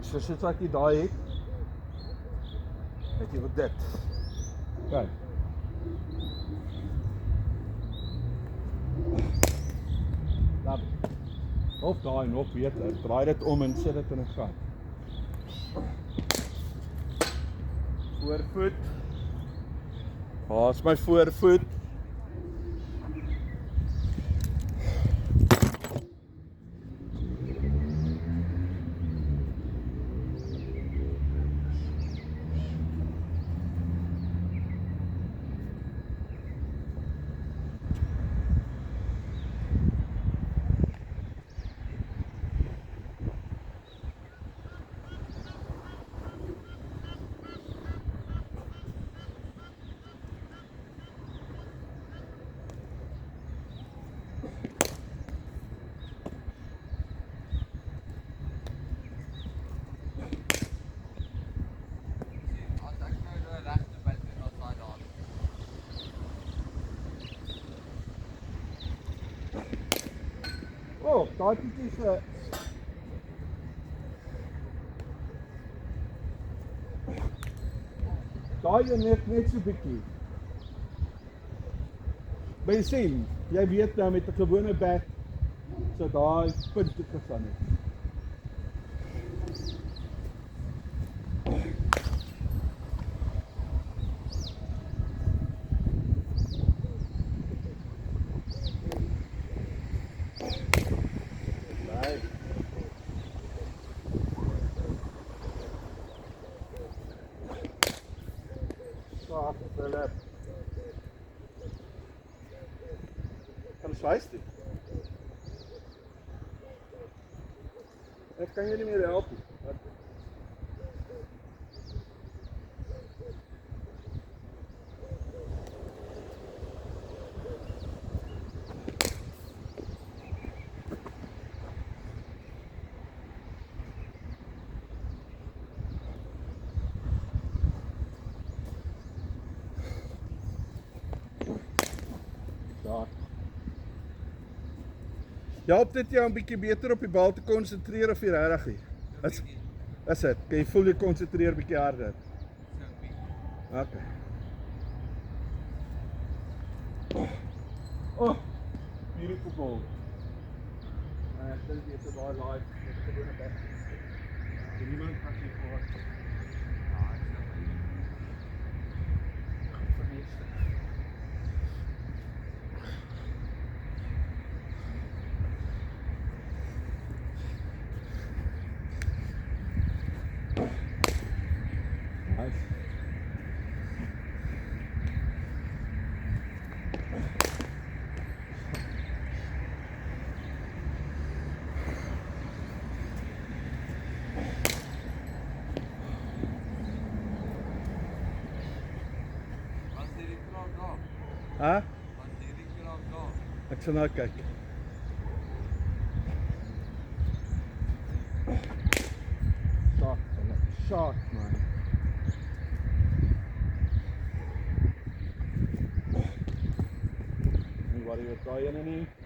So soos wat jy daai het jy ook dit. Kijk. Dan. Of daai nog beter. Draai dit om en sit dit in 'n gat. Voorvoet. Waar is my voorvoet? Oh, daai is daai net so bietjie. Maar jy sien, jy weet nou met 'n gewone bat so daai punte gegaan het. Philip. Kan swys toe. Ek kan jou nie meer help nie. Help dit jou 'n bietjie beter op die bal te konsentreer of jy regtig nie? Is dit? Kan jy voel jy konsentreer bietjie harder? Okay. Oh, beautiful ball. Ek dink jy het daai live met 'n gewone bat. Niemand kan dit voor. Huh? Ek sal nou kyk. Shot, man. Nie worry oor daai ene nie.